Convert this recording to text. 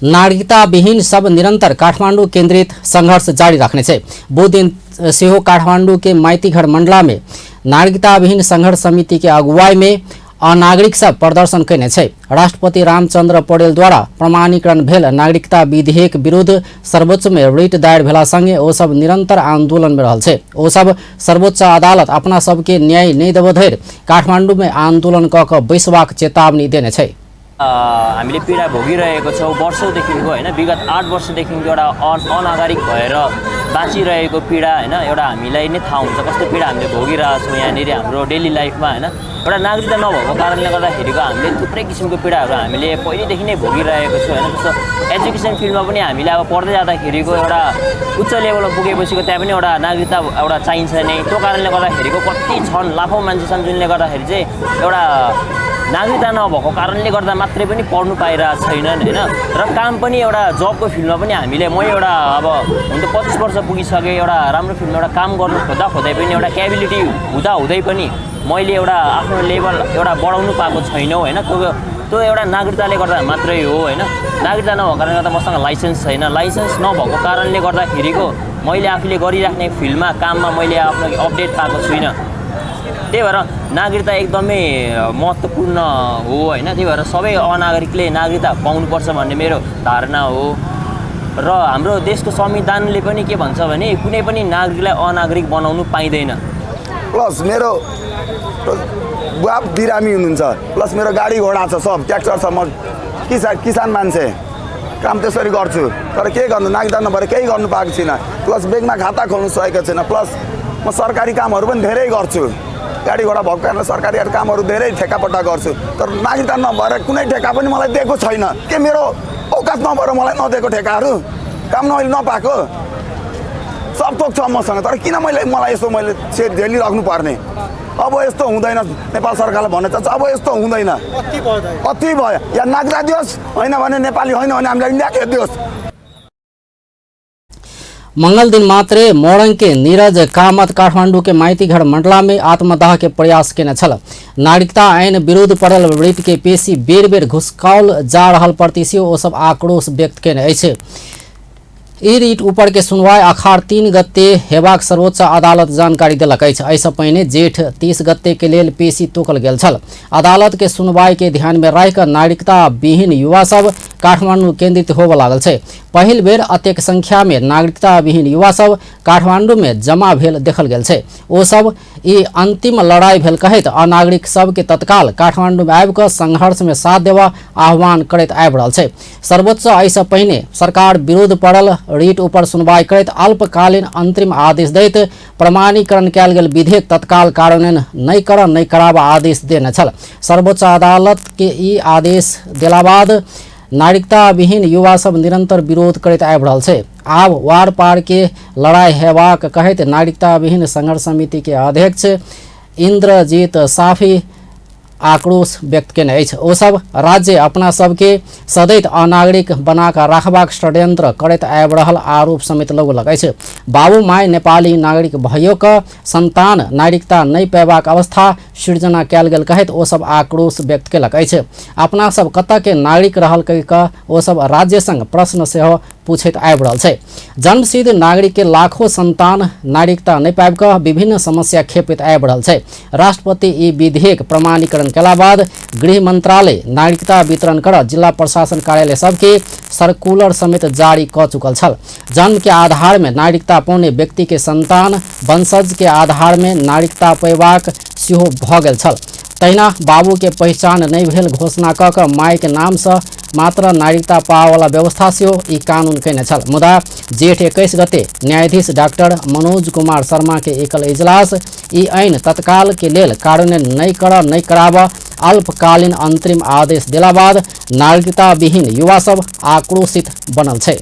नागरिकता विहीन सब निरंतर काठमांडू केंद्रित संघर्ष जारी रखने से वो दिन सेहो काठमांडू के माइतीघर मंडला में नागरिकता विहीन संघर्ष समिति के अगुवाई में अनागरिक सब प्रदर्शन कैने छै। राष्ट्रपति रामचंद्र पौडेल द्वारा प्रमाणीकरण भेल नागरिकता विधेयक विरुद्ध सर्वोच्च में रिट दायर भेला संगे ओ सब निरंतर आंदोलन में रहल छै। ओ सब सर्वोच्च अदालत अपना सबके न्याय नहीं देबो धरि काठमांडू में आंदोलन क के बैसबाक चेतावनी देने छै। हामीले पीडा भोगिरहेको छौँ वर्षौंदेखिको हैन, विगत 8 वर्षदेखिको एउटा अनागरिक भएर बाँचिरहेको पीडा हैन, एउटा हामीलाई नै थाहा हुन्छ कस्तो पीडा हामीले भोगिरहेको छौँ यहाँनिर हाम्रो डेली लाइफमा हैन। एउटा नागरिकता नभएको कारणले गर्दाखेरिको हामीले थुप्रै किसिमको पीडाहरू हामीले पहिलेदेखि नै भोगिरहेको छौँ हैन। जस्तो एजुकेसन फिल्डमा पनि हामीले अब पढ्दै जाँदाखेरिको एउटा उच्च लेभलमा पुगेपछिको त्यहाँ पनि एउटा नागरिकता एउटा चाहिन्छ नै। त्यो कारणले गर्दाखेरिको कति छन्, लाखौँ मान्छे छन् जुनले गर्दाखेरि चाहिँ एउटा नागरिकता नभएको कारणले गर्दा मात्रै पनि पढ्नु पाइरहेको छैनन् हैन। र काम पनि एउटा जबको फिल्डमा पनि हामीले म एउटा अब हुन त 25 वर्ष पुगिसकेँ, एउटा राम्रो फिल्डमा एउटा काम गर्नु खोज्दै पनि एउटा क्याबिलिटी हुँदै पनि मैले एउटा आफ्नो लेभल एउटा बढाउनु पाएको छैनौँ हैन। त्यो एउटा नागरिकताले गर्दा मात्रै हो हैन। नागरिकता नभएको कारणले गर्दा मसँग लाइसेन्स छैन। लाइसेन्स नभएको कारणले गर्दाखेरिको मैले आफूले गरिराख्ने फिल्डमा काममा मैले आफ्नो अपडेट पाएको छुइनँ। त्यही भएर नागरिकता एकदमै महत्त्वपूर्ण हो हैन। त्यही भएर सबै अनागरिकले नागरिकता पाउनुपर्छ भन्ने मेरो धारणा हो। र हाम्रो देशको संविधानले पनि के भन्छ भने कुनै पनि नागरिकलाई अनागरिक बनाउनु पाइँदैन। प्लस मेरो बुवा बिरामी हुनुहुन्छ, प्लस मेरो गाडी घोडा छ, सब ट्र्याक्टर छ, म किसान मान्छे काम त्यसरी गर्छु। तर के गर्नु, नागरिकता नभएर केही गर्नु पाएको छैन। प्लस ब्याङ्कमा खाता खोल्नु सकेको छैन। प्लस म सरकारी कामहरू पनि धेरै गर्छु, गाडी घोडा भएको कारणले सरकारी कामहरू धेरै ठेकापट्टा गर्छु। तर नागरिकता नभएर कुनै ठेका पनि मलाई दिएको छैन। के मेरो औकात नभएर मलाई नदिएको ठेकाहरू, काम मैले नपाएको सब थोक छ मसँग। तर किन मलाई यस्तो मैले झेलिराख्नु पर्ने? अब यस्तो हुँदैन। नेपाल सरकारले भन्ने चाहन्छ अब यस्तो हुँदैन। अति भयो। या नागरिकता दियोस्, होइन भने नेपाली होइन भने हामीलाई इन्डिया दियोस्। मंगल दिन मात्रे मोरंग के नीरज कामत काठमांडू के माइतीघर मंडला में आत्मदाह के प्रयास केने छल। नागरिकता ऐन विरुद्ध पड़ल रिट के पेशी बेर बेर घुसकाओल जा रहल प्रति से ओ सब आक्रोश व्यक्त केने अछि। ई रिट ऊपर के सुनवाई अखाड़ 3 गते हेबाक सर्वोच्च अदालत जानकारी देलक अछि। एहिसँ पहिने जेठ 30 गते के लेल पेशी तोकल गेल छल। अदालत के सुनवाई के ध्यान में राखि नागरिकता विहीन युवा सब काठमांडू केंद्रित होबऽ लागल छै। पहिल बेर अतेक संख्या में नागरिकता विहीन युवा सब काठमांडू में जमा भेल देखल गेल छै। ओ सब ई अंतिम लड़ाई भेल कहैत अनागरिक सब के तत्काल काठमांडू में आबि कऽ संघर्ष में साथ देवा आह्वान करैत आबि रहल छै। सर्वोच्च एहिसँ पहिने सरकार विरुद्ध पड़ल रिट ऊपर सुनवाई करैत अल्पकालीन अंतरिम आदेश दैत प्रमाणीकरण कयल गेल विधेयक तत्काल कार्यान्वयन नहीं कराबा आदेश देने छल। सर्वोच्च अदालत के ई आदेश देला बाद नागरिकता विहीन युवा सब निरंतर विरोध करैत आबि रहल छै। आब वार पार के लड़ाई हेबाक कहैत नागरिकता विहीन संघर्ष समिति के अध्यक्ष इंद्रजीत साफी आक्रोश व्यक्त केने अछि। ओ सब राज्य अपना सबके सदैत अनागरिक बना कऽ राखबाक षड्यंत्र करैत आबि रहल आरोप समेत लगौलक अछि। बाबू माय नेपाली नागरिक भयो कऽ संतान नागरिकता नहीं पेबाक अवस्था सृजना कयल गेल कहैत ओ सब आक्रोश व्यक्त केलक अछि। अपना सब कतऽ के नागरिक रहल कऽ ओ सब राज्य संग प्रश्न सेहो पूछैत आबि रहल छै। जन्मसिद्ध नागरिक के लाखों संतान नागरिकता नहीं पाबि कऽ विभिन्न समस्या खेपैत आबि रहल छै। राष्ट्रपति ई विधेयक प्रमाणीकरण केला बाद गृह मंत्रालय नागरिकता वितरण कर जिला प्रशासन कार्यालय सबके सर्कुलर समेत जारी क चुकल छल। जन्म के आधार में नागरिकता पाउने व्यक्ति के संतान वंशज के आधार में नागरिकता पेबाक सेहो भ गेल छल। तहिना बाबू के पहचान नहीं भेल घोषणा क के माय के नाम से मात्र नागरिकता पावला व्यवस्था सेहो ई कानून कैने छल। मुदा जेठ 21 गते न्यायाधीश डॉक्टर मनोज कुमार शर्मा के एकल इजलास ई ऐन तत्काल के लेल कार्यान्वयन नहीं कराबा अल्पकालीन अंतरिम आदेश देला बाद नागरिकता विहीन युवा सब आक्रोशित बनल छै।